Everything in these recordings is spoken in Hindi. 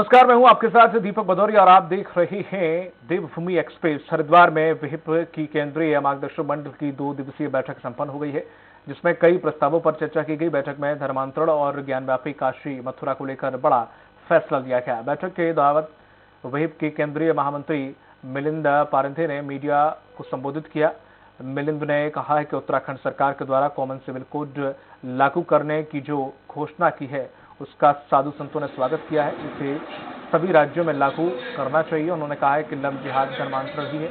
नमस्कार, मैं हूं आपके साथ दीपक भदौरिया और आप देख रहे हैं देवभूमि एक्सप्रेस। हरिद्वार में विहिप की केंद्रीय मार्गदर्शक मंडल की 2 दिवसीय बैठक संपन्न हो गई है, जिसमें कई प्रस्तावों पर चर्चा की गई। बैठक में धर्मांतरण और ज्ञानव्यापी काशी मथुरा को लेकर बड़ा फैसला लिया गया। बैठक के दौरान विहिप के केंद्रीय महामंत्री मिलिंद पारंथे ने मीडिया को संबोधित किया। मिलिंद ने कहा है कि उत्तराखंड सरकार के द्वारा कॉमन सिविल कोड लागू करने की जो घोषणा की है, उसका साधु संतों ने स्वागत किया है। इसे सभी राज्यों में लागू करना चाहिए। उन्होंने कहा है कि लव जिहाद धर्मांतरण ही है,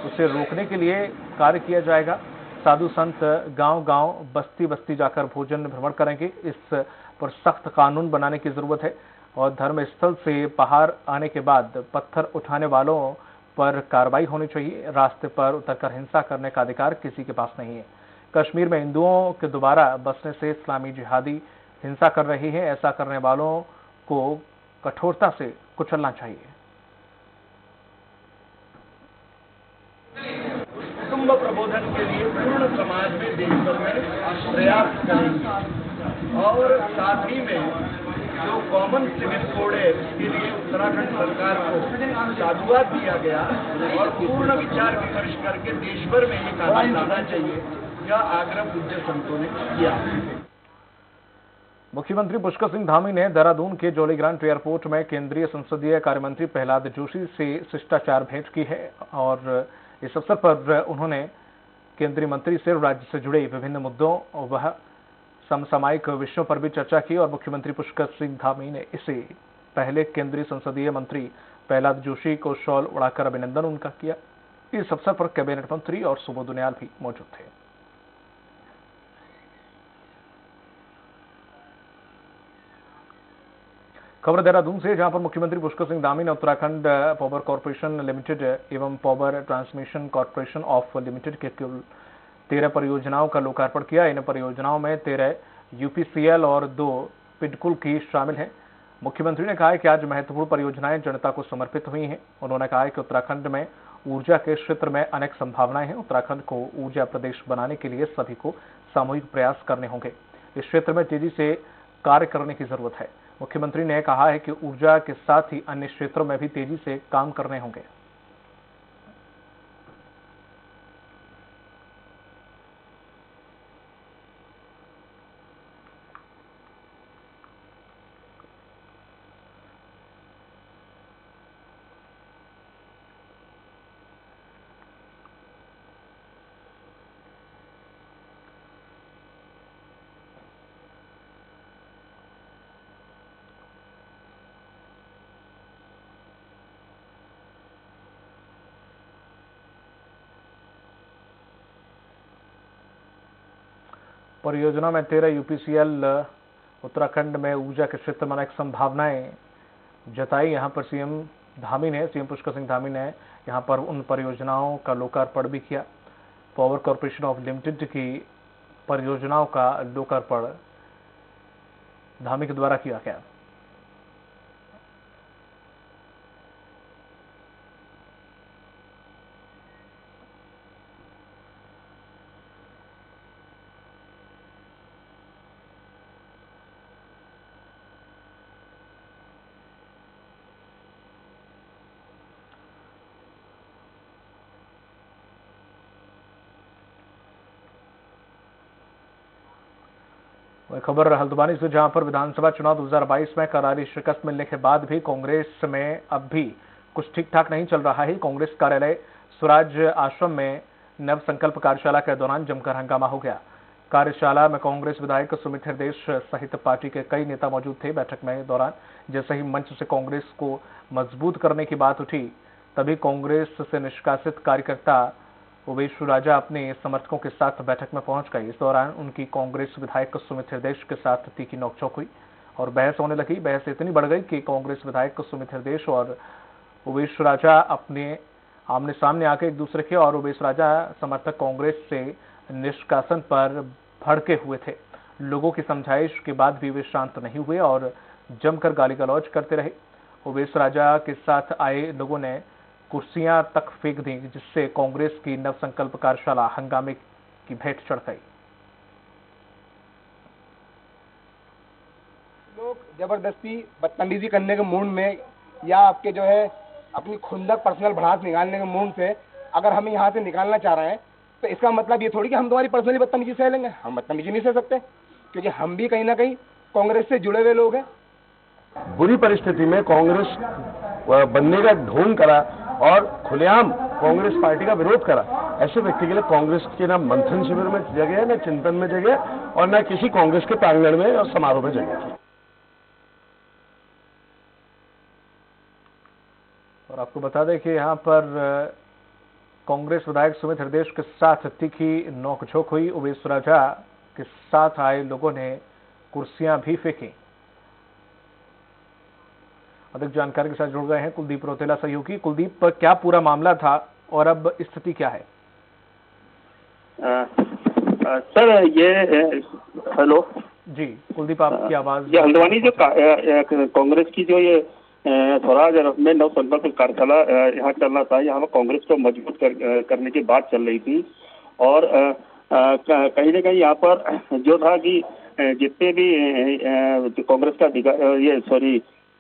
उसे रोकने के लिए कार्य किया जाएगा। साधु संत गांव-गांव, बस्ती-बस्ती जाकर भोजन भ्रमण करेंगे। इस पर सख्त कानून बनाने की जरूरत है और धर्म स्थल से बाहर आने के बाद पत्थर उठाने वालों पर कार्रवाई होनी चाहिए। रास्ते पर उतरकर हिंसा करने का अधिकार किसी के पास नहीं है। कश्मीर में हिंदुओं के दोबारा बसने से इस्लामी जिहादी हिंसा कर रहे हैं। ऐसा करने वालों को कठोरता से कुचलना चाहिए। कुटुंब प्रबोधन के लिए पूर्ण समाज में देश भर में प्रयास करेंगे और साथ ही में जो कॉमन सिविल कोड है इसके लिए उत्तराखंड सरकार को साधुवाद दिया गया और पूर्ण विचार विमर्श करके देश भर में ये कानून लाना चाहिए, यह आग्रह पूज्य संतों ने किया। मुख्यमंत्री पुष्कर सिंह धामी ने देहरादून के जॉलीग्रांट एयरपोर्ट में केंद्रीय संसदीय कार्यमंत्री प्रहलाद जोशी से शिष्टाचार भेंट की है और इस अवसर पर उन्होंने केंद्रीय मंत्री से राज्य से जुड़े विभिन्न मुद्दों व समसामयिक विषयों पर भी चर्चा की और मुख्यमंत्री पुष्कर सिंह धामी ने इसे पहले केंद्रीय संसदीय मंत्री प्रहलाद जोशी को शॉल उड़ाकर अभिनंदन उनका किया। इस अवसर पर कैबिनेट मंत्री और सुबोध उनियाल भी मौजूद थे। खबर देहरादून से, जहां पर मुख्यमंत्री पुष्कर सिंह धामी ने उत्तराखंड पावर कॉर्पोरेशन लिमिटेड एवं power transmission corporation of limited के कुल 13 परियोजनाओं का लोकार्पण किया। इन परियोजनाओं में 13 यूपीसीएल और 2 पिडकुल की शामिल हैं। मुख्यमंत्री ने कहा है कि आज महत्वपूर्ण परियोजनाएं जनता को समर्पित हुई हैं। उन्होंने कहा है कि उत्तराखंड में ऊर्जा के क्षेत्र में अनेक संभावनाएं हैं। उत्तराखंड को ऊर्जा प्रदेश बनाने के लिए सभी को सामूहिक प्रयास करने होंगे। इस क्षेत्र में तेजी से कार्य करने की जरूरत है। मुख्यमंत्री ने कहा है कि ऊर्जा के साथ ही अन्य क्षेत्रों में भी तेजी से काम करने होंगे। परियोजना में 13 यूपीसीएल उत्तराखंड में ऊर्जा के क्षेत्र में अनेक संभावनाएं जताई। यहां पर सीएम पुष्कर सिंह धामी ने यहां पर उन परियोजनाओं का लोकार्पण भी किया। पावर कॉर्पोरेशन ऑफ लिमिटेड की परियोजनाओं का लोकार्पण धामी के द्वारा किया गया। वह खबर हल्द्वानी से, जहां पर विधानसभा चुनाव 2022 में करारी शिकस्त मिलने के बाद भी कांग्रेस में अब भी कुछ ठीक ठाक नहीं चल रहा है। कांग्रेस कार्यालय स्वराज आश्रम में नव संकल्प कार्यशाला के दौरान जमकर हंगामा हो गया। कार्यशाला में कांग्रेस विधायक सुमित हृदय सहित पार्टी के कई नेता मौजूद थे। बैठक में दौरान जैसे ही मंच से कांग्रेस को मजबूत करने की बात उठी, तभी कांग्रेस से निष्कासित कार्यकर्ता उवेश राजा अपने समर्थकों के साथ बैठक में पहुंच गए। इस दौरान उनकी कांग्रेस विधायक सुमित हृदय के साथ तीखी नोकझोंक हुई और बहस होने लगी। बहस इतनी बढ़ गई कि कांग्रेस विधायक सुमित हृदय और उवेश राजा अपने आमने सामने आके एक दूसरे के और उवेश राजा समर्थक कांग्रेस से निष्कासन पर भड़के हुए थे। लोगों की समझाइश के बाद भी वे शांत नहीं हुए और जमकर गाली गलौज करते रहे। उवेश राजा के साथ आए लोगों ने कुर्सियां तक फेंक दी, जिससे कांग्रेस की नव संकल्प कार्यशाला हंगामे की भेंट चढ़ गई। लोग जबरदस्ती बदतमीजी करने के मूड में या आपके जो है अपनी खुंदक पर्सनल भड़ास निकालने के मूड से अगर हमें यहाँ से निकालना चाह रहे हैं तो इसका मतलब ये थोड़ी कि हम तुम्हारी पर्सनली बदतमीजी सह लेंगे। हम बदतमीजी नहीं सह सकते क्योंकि हम भी कहीं ना कहीं कांग्रेस से जुड़े हुए लोग हैं। बुरी परिस्थिति में कांग्रेस बनने का ढोंग करा और खुलेआम कांग्रेस पार्टी का विरोध करा, ऐसे व्यक्ति के लिए कांग्रेस के ना मंथन शिविर में जगह, न चिंतन में जगह और न किसी कांग्रेस के प्रांगण में और समारोह में जगह। और आपको बता दें कि यहाँ पर कांग्रेस विधायक सुमित हृदय के साथ तीखी नोकझोंक हुई। उवैस राजा के साथ आए लोगों ने कुर्सियां भी फेंकी। अधिक जानकारी के साथ जुड़ गए हैं कुलदीप रोतेला सहयोगी। कुलदीप, क्या पूरा मामला था और अब स्थिति क्या है? सर ये हेलो जी कुलदीप, आपकी आवाज। ये हल्द्वानी जो कांग्रेस की जो ये स्वराज में नव संकल्प कार्यशाला यहाँ चलना था, यहाँ पर कांग्रेस को मजबूत करने की बात चल रही थी और कहीं ना कहीं यहाँ पर जो था कि जितने भी कांग्रेस का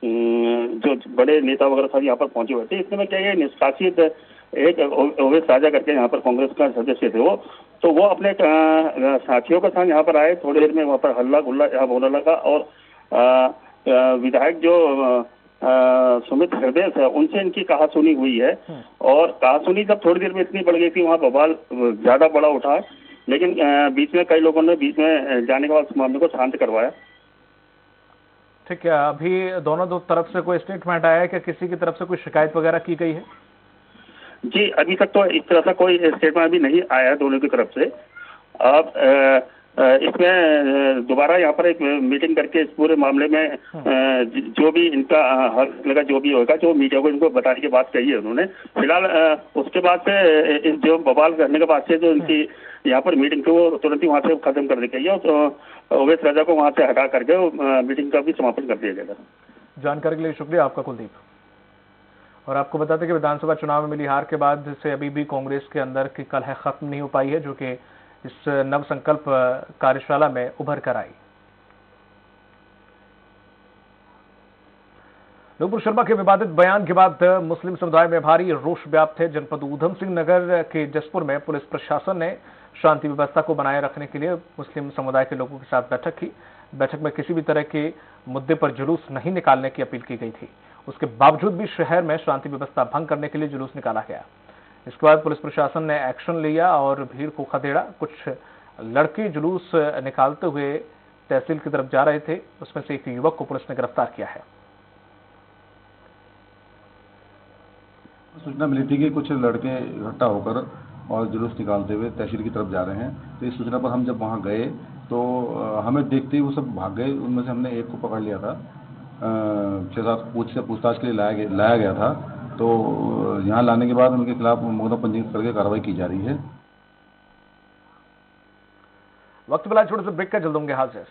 जो बड़े नेता वगैरह सारे यहाँ पर पहुंचे हुए थे, इसमें क्या निष्कासित एक उवैस राजा करके यहाँ पर कांग्रेस का सदस्य थे तो वो अपने साथियों के साथ यहाँ पर आए। थोड़ी देर में वहाँ पर हल्ला गुल्ला यहाँ होने लगा और विधायक जो सुमित हृदय है उनसे इनकी कहासुनी हुई है और कहासुनी जब थोड़ी देर में इतनी बढ़ गई थी, वहाँ बवाल ज्यादा बड़ा उठा, लेकिन बीच में कई लोगों ने बीच में जाने के बाद उस मामले को शांत करवाया। ठीक है, अभी दोनों तरफ से कोई स्टेटमेंट आया है कि किसी की तरफ से कोई शिकायत वगैरह की गई है? जी अभी तक तो इस तरह का कोई स्टेटमेंट अभी नहीं आया दोनों की तरफ से। अब इसमें दोबारा यहाँ पर एक मीटिंग करके इस पूरे मामले में जो भी इनका हक लगा, जो भी होगा, जो मीडिया को इनको बताने की बात कही है उन्होंने। फिलहाल उसके बाद से जो बवाल करने के बाद से जो इनकी यहाँ पर मीटिंग थी वो तुरंत ही वहाँ से खत्म कर दी गई है और उवैस राजा को वहाँ से हटा करके मीटिंग का भी समापन कर दिया जाएगा। जानकारी के लिए शुक्रिया आपका कुलदीप। और आपको बताते कि विधानसभा चुनाव में मिली हार के बाद से अभी भी कांग्रेस के अंदर की कलह खत्म नहीं हो पाई है, जो कि इस नव संकल्प कार्यशाला में उभर कर आई। नूपुर शर्मा के विवादित बयान के बाद मुस्लिम समुदाय में भारी रोष व्याप्त है। जनपद ऊधम सिंह नगर के जसपुर में पुलिस प्रशासन ने शांति व्यवस्था को बनाए रखने के लिए मुस्लिम समुदाय के लोगों के साथ बैठक की। बैठक में किसी भी तरह के मुद्दे पर जुलूस नहीं निकालने की अपील की गई थी। उसके बावजूद भी शहर में शांति व्यवस्था भंग करने के लिए जुलूस निकाला गया। इसके बाद पुलिस प्रशासन ने एक्शन लिया और भीड़ को खदेड़ा। कुछ लड़के जुलूस निकालते हुए तहसील की तरफ जा रहे थे, उसमें से एक युवक को पुलिस ने गिरफ्तार किया है। सूचना मिली थी कि कुछ लड़के इकट्ठा होकर और जुलूस निकालते हुए तहसील की तरफ जा रहे हैं। तो इस सूचना पर हम जब वहां गए तो हमें देखते ही वो सब भाग गए। उनमें से हमने एक को पकड़ लिया था, 6-7 पूछताछ के लिए लाया गया था। तो यहाँ लाने के बाद उनके खिलाफ मुकदमा पंजीकृत करके कार्रवाई की जा रही है। वक्त मिला छोटे से ब्रेक का, जल्द होंगे हाजिर।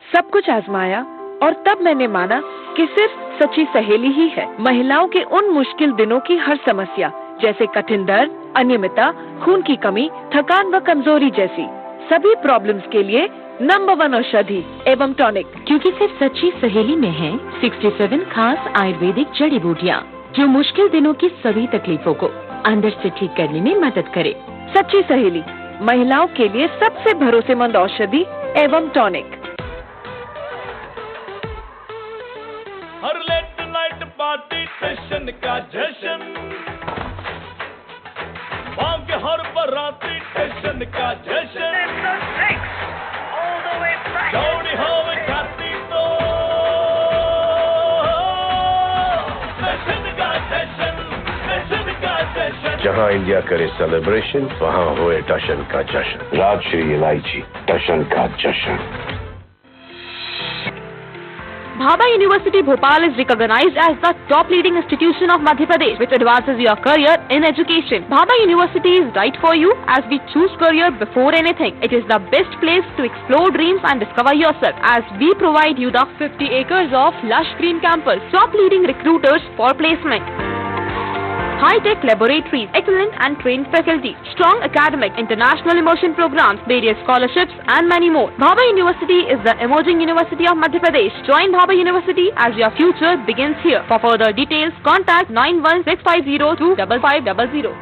सब कुछ आजमाया और तब मैंने माना कि सिर्फ सच्ची सहेली ही है महिलाओं के उन मुश्किल दिनों की हर समस्या, जैसे कठिन दर्द, अनियमितता, खून की कमी, थकान व कमजोरी जैसी सभी प्रॉब्लम्स के लिए नंबर 1 औषधि एवं टॉनिक, क्योंकि सिर्फ सच्ची सहेली में है 67 खास आयुर्वेदिक जड़ी बूटियाँ जो मुश्किल दिनों की सभी तकलीफों को अंदर से ठीक करने में मदद करे। सच्ची सहेली महिलाओं के लिए सबसे भरोसेमंद औषधि एवं टॉनिक। हर लेट नाइट पार्टी स्टेशन का जश्न, वहाँ के हर बराती स्टेशन का जश्न, चौड़ी हवा खाती तो स्टेशन का जश्न। जहाँ इंडिया करे सेलिब्रेशन, वहाँ होए टशन का जश्न। राजश्री इलायची टशन का जश्न। Bhabha University Bhopal is recognized as the top leading institution of Madhya Pradesh, which advances your career in education. Bhabha University is right for you as we choose career before anything. It is the best place to explore dreams and discover yourself, as we provide you the 50 acres of lush green campus, top leading recruiters for placement. high-tech laboratories, excellent and trained faculty, strong academic, international immersion programs, various scholarships and many more. Bhabha University is the emerging university of Madhya Pradesh. Join Bhabha University as your future begins here. For further details, contact 9165025500.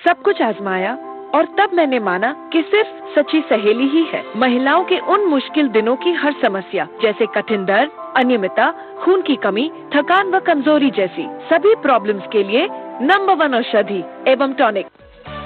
सब कुछ आजमाया और तब मैंने माना कि सिर्फ सच्ची सहेली ही है महिलाओं के उन मुश्किल दिनों की हर समस्या, जैसे कठिन दर्द, अनियमितता, खून की कमी, थकान व कमजोरी जैसी सभी प्रॉब्लम्स के लिए नंबर 1 औषधि एवं tonic.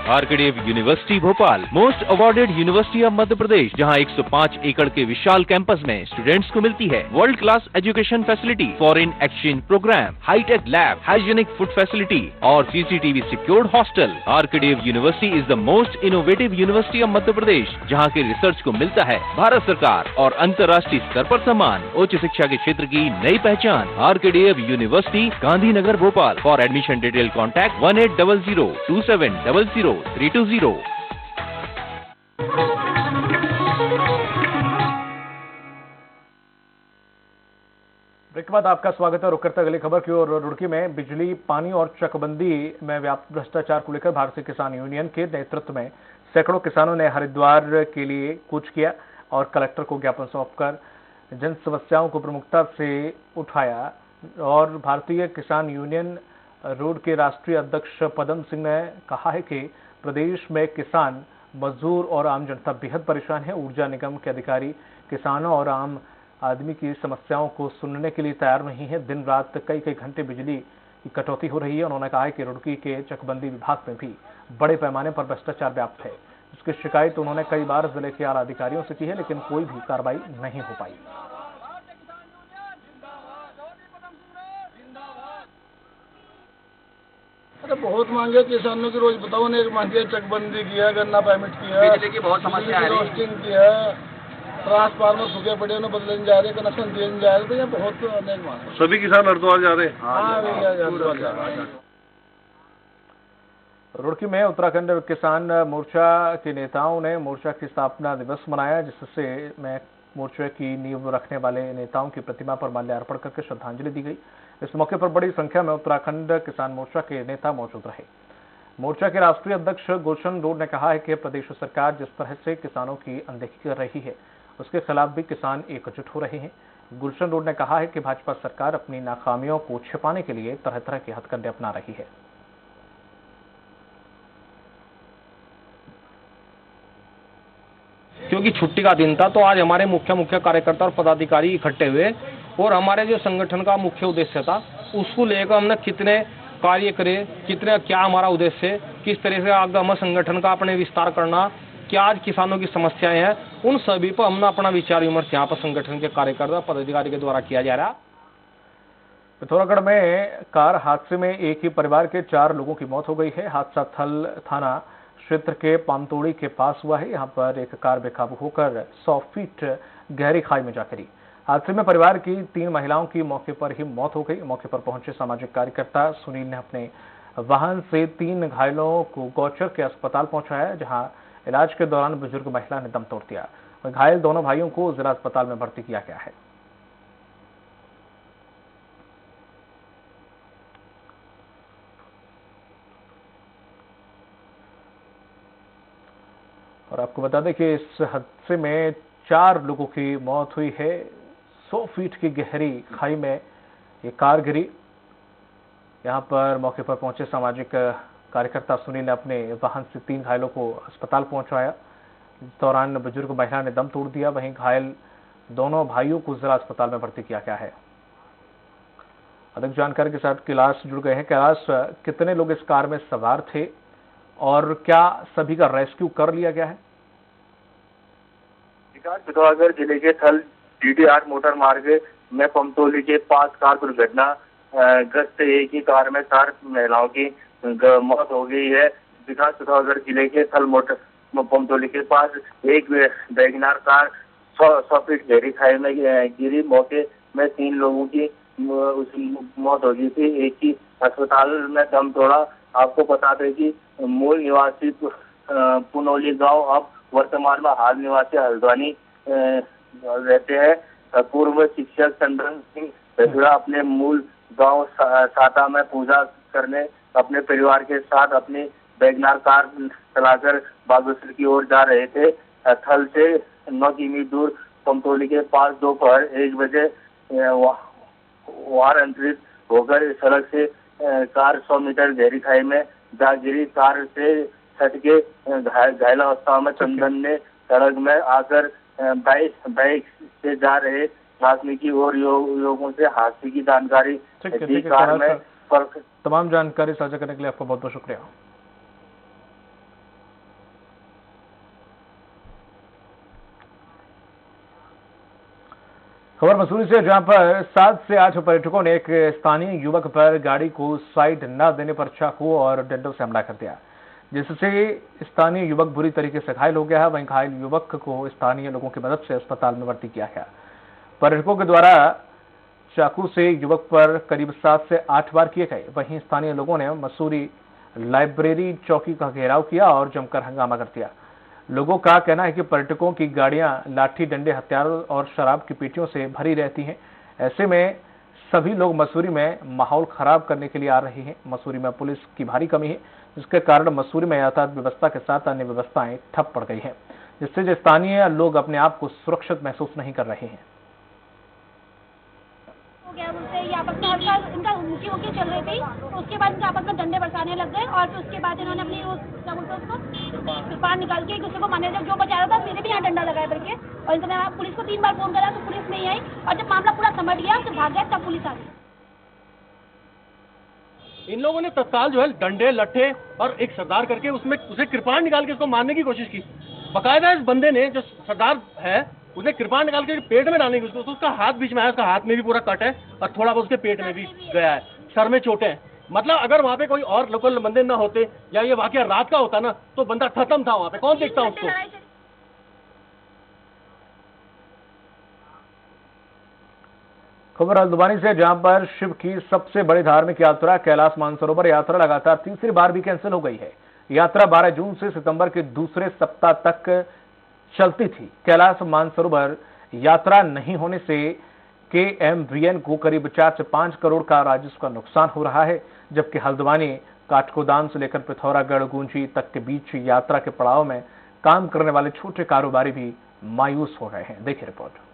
RKDF university Bhopal, most awarded university of Madhya Pradesh, जहां 105 एकड़ के विशाल कैंपस में स्टूडेंट्स को मिलती है world class education facility, foreign exchange program, hi tech lab, hygienic food facility और CCTV secured hostel. RKDF university is the most innovative university of Madhya Pradesh, जहां के रिसर्च को मिलता है भारत सरकार और अंतर्राष्ट्रीय स्तर पर सम्मान। उच्च शिक्षा के क्षेत्र की नई पहचान। RKDF university, Gandhinagar, Bhopal. For admission detail contact 18002700 320। Break के बाद आपका स्वागत है। रुक करते अगली खबर की ओर। रुड़की में बिजली, पानी और चकबंदी में व्याप्त भ्रष्टाचार को लेकर भारतीय किसान यूनियन के नेतृत्व में सैकड़ों किसानों ने हरिद्वार के लिए कूच किया और कलेक्टर को ज्ञापन सौंपकर जन समस्याओं को प्रमुखता से उठाया। और भारतीय किसान यूनियन रोड के राष्ट्रीय अध्यक्ष पदम सिंह ने कहा है कि प्रदेश में किसान, मजदूर और आम जनता बेहद परेशान है। ऊर्जा निगम के अधिकारी किसानों और आम आदमी की समस्याओं को सुनने के लिए तैयार नहीं है। दिन रात कई घंटे बिजली की कटौती हो रही है। उन्होंने कहा है कि रुड़की के चकबंदी विभाग में भी बड़े पैमाने पर भ्रष्टाचार व्याप्त है, जिसकी शिकायत उन्होंने कई बार जिले के आला अधिकारियों से की है, लेकिन कोई भी कार्रवाई नहीं हो पाई। अरे बहुत मांगे किसानों की, रोज बताओ ने, एक मांगे चकबंदी किया, गन्ना परमिट किया, बिजली की बहुत समस्या है, रोस्टिंग किया, ट्रांसफार्मर सूखे पड़े उन्हें बदलने जा रहे, कनेक्शन देने जा रहे, तो ये बहुत अनेक मांग। सभी किसान हरिद्वार जा रहे हैं। हाँ भैया, हरिद्वार जा रहे हैं। रुड़की में उत्तराखंड किसान मोर्चा के नेताओं ने मोर्चा की स्थापना दिवस मनाया, जिससे में मोर्चे की नींव रखने वाले नेताओं की प्रतिमा पर माल्यार्पण करके श्रद्धांजलि दी गई। इस मौके पर बड़ी संख्या में उत्तराखंड किसान मोर्चा के नेता मौजूद रहे। मोर्चा के राष्ट्रीय अध्यक्ष गुलशन रोड ने कहा है कि प्रदेश सरकार जिस तरह से किसानों की अनदेखी कर रही है, उसके खिलाफ भी किसान एकजुट हो रहे हैं। गुलशन रोड ने कहा है कि भाजपा सरकार अपनी नाकामियों को छिपाने के लिए तरह तरह के हथकंडे अपना रही है। क्योंकि छुट्टी का दिन था, तो आज हमारे मुख्य कार्यकर्ता और पदाधिकारी इकट्ठे हुए और हमारे जो संगठन का मुख्य उद्देश्य था उसको लेकर हमने कितने कार्य करे, क्या हमारा उद्देश्य, किस तरह से आगे हमारे संगठन का अपने विस्तार करना, क्या आज किसानों की समस्याएं हैं, उन सभी पर हमने अपना विचार विमर्श यहाँ पर संगठन के कार्यकर्ता पदाधिकारी के द्वारा किया जा रहा। पिथौरागढ़ में कार हादसे में एक ही परिवार के 4 लोगों की मौत हो गई है। हादसा थल थाना क्षेत्र के पामतोड़ी के पास हुआ है। यहाँ पर एक कार बेकाबू होकर 100 फीट गहरी खाई में जा गिरी। हादसे में परिवार की 3 महिलाओं की मौके पर ही मौत हो गई। मौके पर पहुंचे सामाजिक कार्यकर्ता सुनील ने अपने वाहन से 3 घायलों को गौचर के अस्पताल पहुंचाया, जहां इलाज के दौरान बुजुर्ग महिला ने दम तोड़ दिया। वहीं घायल दोनों भाइयों को जिला अस्पताल में भर्ती किया गया है। और आपको बता दें कि इस हादसे में 4 लोगों की मौत हुई है। 100 फीट की गहरी खाई में ये कार गिरी। यहां पर मौके पर पहुंचे सामाजिक कार्यकर्ता सुनील ने अपने वाहन से 3 घायलों को अस्पताल पहुंचाया। इस दौरान बुजुर्ग महिला ने दम तोड़ दिया। वहीं घायल दोनों भाइयों को जिला अस्पताल में भर्ती किया गया है। अधिक जानकारी के साथ कैलाश जुड़ गए हैं। कैलाश, कितने लोग इस कार में सवार थे और क्या सभी का रेस्क्यू कर लिया गया है? पिथौरागढ़ जिले के थल DDR मोटर मार्ग में पमतोली के पास कार दुर्घटना ग्रस्त एक ही कार में 4 महिलाओं की मौत हो गई है। विकास पिथौरागढ़ जिले के थल मोटर पमतोली के पास एक वैगनार कार 100 फीट गहरी खाई में गिरी। मौके में 3 लोगों की मौत हो गई थी। एक ही अस्पताल में दम तोड़ा। आपको बता दें कि मूल निवासी पुनौली गांव अब वर्तमान में हाल निवासी हल्द्वानी रहते हैं। पूर्व शिक्षक चंद्रन सिंह भेजुड़ा अपने मूल गांव साता में पूजा करने अपने परिवार के साथ अपनी वैगनार कार चलाकर बागेश्वर की ओर जा रहे थे। थल से 9 किमी दूर कमतौली के पास दोपहर 1 बजे वाहन अंतरित होकर सड़क से कार 100 मीटर गहरी खाई में जा गिरी। कार से छट के घायल अवस्था में चंदन ने सड़क में आकर बाइक से जा रहे वाल्मीकि और युवकों से हादसे की जानकारी दी। कार में तमाम जानकारी साझा करने के लिए आपका बहुत बहुत शुक्रिया। खबर मसूरी से, जहां पर 7 से 8 पर्यटकों ने एक स्थानीय युवक पर गाड़ी को साइड न देने पर चाकू और डंडों से हमला कर दिया, जिससे स्थानीय युवक बुरी तरीके से घायल हो गया है। वहीं घायल युवक को स्थानीय लोगों की मदद से अस्पताल में भर्ती किया गया। पर्यटकों के द्वारा चाकू से युवक पर करीब 7 से 8 वार किए गए। वहीं स्थानीय लोगों ने मसूरी लाइब्रेरी चौकी का घेराव किया और जमकर हंगामा कर दिया। लोगों का कहना है कि पर्यटकों की गाड़ियां लाठी डंडे हथियारों और शराब की पेटियों से भरी रहती हैं। ऐसे में सभी लोग मसूरी में माहौल खराब करने के लिए आ रहे हैं। मसूरी में पुलिस की भारी कमी है, जिसके कारण मसूरी में यातायात व्यवस्था के साथ अन्य व्यवस्थाएं ठप पड़ गई हैं, जिससे स्थानीय लोग अपने आप को सुरक्षित महसूस नहीं कर रहे हैं। इनका ऊँची चल रही थी, तो उसके बाद इनका आपस में डंडे बरसाने लग गए और फिर उसके बाद इन्होंने अपनी क्या बोलते हैं उसको कृपान निकाल के एक दूसरे को मारने लगे। जो बचा रहा था मेरे भी यहाँ डंडा लगाया करके, और इनसे मैं पुलिस को 3 बार फोन करा तो पुलिस नहीं आई, और जब मामला पूरा समझ गया तो भाग गया, तब पुलिस आ गई। इन लोगों ने तत्काल जो है डंडे लट्ठे और एक सरदार करके उसमें उसे कृपान निकाल के उसको मारने की कोशिश की। बाकायदा इस बंदे ने, जो सरदार है, उसने कृपान निकाल के पेट में डालने की कोशिश, तो उसका हाथ बीच में आया, उसका हाथ में भी पूरा कट है और थोड़ा बहुत उसके पेट में भी गया है, सर में चोटें हैं। मतलब अगर वहाँ पे कोई और लोकल बंदे ना होते या ये वाकया रात का होता ना, तो बंदा खत्म था वहाँ पे, कौन देखता उसको। खबर हल्द्वानी से, जहां पर शिव की सबसे बड़ी धार्मिक यात्रा कैलाश मानसरोवर यात्रा लगातार तीसरी बार भी कैंसिल हो गई है। यात्रा 12 जून से सितंबर के दूसरे सप्ताह तक चलती थी। कैलाश मानसरोवर यात्रा नहीं होने से KMVN को करीब 4 से 5 करोड़ का राजस्व का नुकसान हो रहा है, जबकि हल्द्वानी काठगोदाम से लेकर पिथौरागढ़ गुंजी तक के बीच यात्रा के पड़ाव में काम करने वाले छोटे कारोबारी भी मायूस हो रहे हैं। देखिए रिपोर्ट।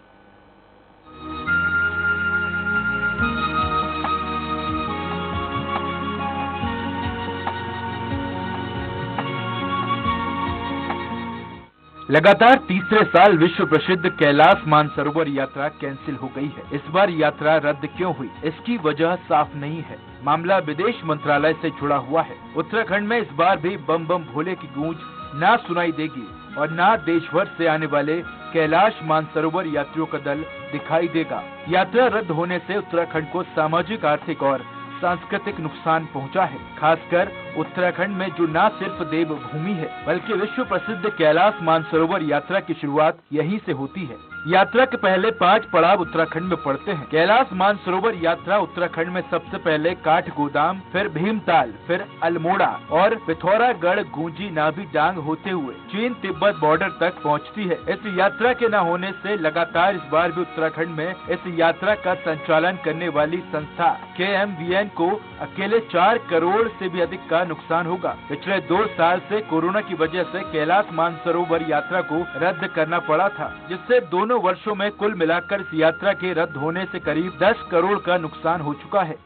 लगातार तीसरे साल विश्व प्रसिद्ध कैलाश मानसरोवर यात्रा कैंसिल हो गई है। इस बार यात्रा रद्द क्यों हुई, इसकी वजह साफ नहीं है। मामला विदेश मंत्रालय से जुड़ा हुआ है। उत्तराखंड में इस बार भी बम बम भोले की गूंज ना सुनाई देगी और ना देश भर से आने वाले कैलाश मानसरोवर यात्रियों का दल दिखाई देगा। यात्रा रद्द होने से उत्तराखंड को सामाजिक, आर्थिक और सांस्कृतिक नुकसान पहुंचा है। खासकर उत्तराखंड में जो न सिर्फ देवभूमि है बल्कि विश्व प्रसिद्ध कैलाश मानसरोवर यात्रा की शुरुआत यहीं से होती है। यात्रा के पहले 5 पड़ाव उत्तराखंड में पड़ते हैं। कैलाश मानसरोवर यात्रा उत्तराखंड में सबसे पहले काठगोदाम, फिर भीमताल, फिर अल्मोड़ा और पिथौरागढ़ गुंजी नाभी डांग होते हुए चीन तिब्बत बॉर्डर तक पहुंचती है। इस यात्रा के न होने से लगातार इस बार भी उत्तराखंड में इस यात्रा का संचालन करने वाली संस्था KMVN को अकेले 4 करोड़ से भी अधिक का नुकसान होगा। पिछले 2 साल से कोरोना की वजह से कैलाश मानसरोवर यात्रा को रद्द करना पड़ा था, जिससे दोनों वर्षों में कुल मिलाकर इस यात्रा के रद्द होने से करीब 10 करोड़ का नुकसान हो चुका है।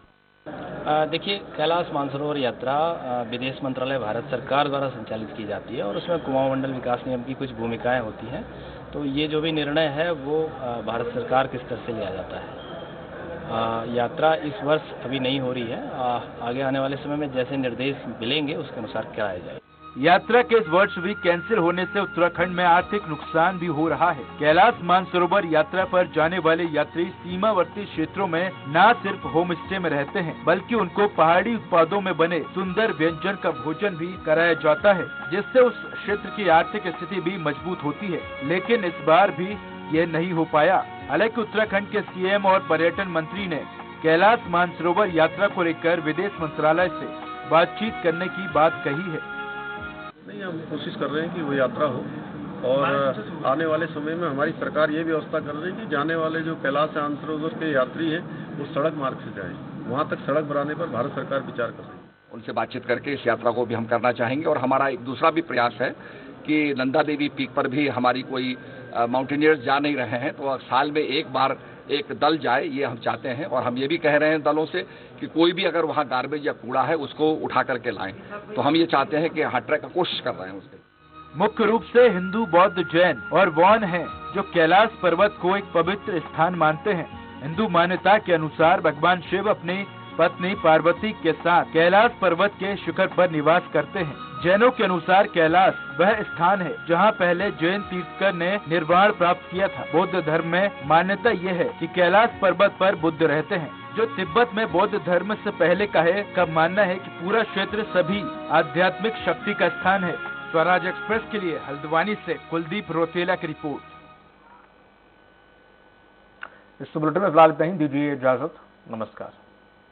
देखिए, कैलाश मानसरोवर यात्रा विदेश मंत्रालय भारत सरकार द्वारा संचालित की जाती है और उसमें कुमाऊं मंडल विकास निगम की कुछ भूमिकाएं होती हैं। तो ये जो भी निर्णय है वो भारत सरकार के स्तर से लिया जाता है। यात्रा इस वर्ष अभी नहीं हो रही है। आगे आने वाले समय में जैसे निर्देश मिलेंगे उसके अनुसार कराया जाएगा। यात्रा के इस वर्ष भी कैंसिल होने से उत्तराखंड में आर्थिक नुकसान भी हो रहा है। कैलाश मानसरोवर यात्रा पर जाने वाले यात्री सीमावर्ती क्षेत्रों में न सिर्फ होम स्टे में रहते हैं बल्कि उनको पहाड़ी उत्पादों में बने सुंदर व्यंजन का भोजन भी कराया जाता है, जिससे उस क्षेत्र की आर्थिक स्थिति भी मजबूत होती है। लेकिन इस बार भी ये नहीं हो पाया। हालांकि उत्तराखंड के CM और पर्यटन मंत्री ने कैलाश मानसरोवर यात्रा को लेकर विदेश मंत्रालय से बातचीत करने की बात कही है। नहीं, हम कोशिश कर रहे हैं कि वो यात्रा हो और आने वाले समय में हमारी सरकार ये व्यवस्था कर रही है कि जाने वाले जो कैलाश मानसरोवर के यात्री हैं वो सड़क मार्ग से जाएं। वहाँ तक सड़क बनाने पर भारत सरकार विचार कर रही है। उनसे बातचीत करके इस यात्रा को भी हम करना चाहेंगे। और हमारा एक दूसरा भी प्रयास है कि नंदा देवी पीक पर भी हमारी कोई माउंटेनियर्स जा नहीं रहे हैं, तो साल में एक बार एक दल जाए, ये हम चाहते हैं। और हम ये भी कह रहे हैं दलों से कि कोई भी अगर वहाँ गार्बेज या कूड़ा है उसको उठा करके लाएं। तो हम ये चाहते हैं कि हटाने का कोशिश कर रहे हैं उसके। मुख्य रूप से हिंदू, बौद्ध, जैन और वॉन हैं जो कैलाश पर्वत को एक पवित्र स्थान मानते हैं। हिंदू मान्यता के अनुसार भगवान शिव अपनी पत्नी पार्वती के साथ कैलाश पर्वत के शिखर पर निवास करते हैं। जैनों के अनुसार कैलाश वह स्थान है जहां पहले जैन तीर्थंकर ने निर्वाण प्राप्त किया था। बौद्ध धर्म में मान्यता यह है कि कैलाश पर्वत पर बुद्ध रहते हैं, जो तिब्बत में बौद्ध धर्म से पहले का मानना है कि पूरा क्षेत्र सभी आध्यात्मिक शक्ति का स्थान है। स्वराज एक्सप्रेस के लिए हल्द्वानी से कुलदीप रोतेला की रिपोर्ट। इस बुलेटिन में फिलहाल इतना ही, दीजिए इजाजत, नमस्कार।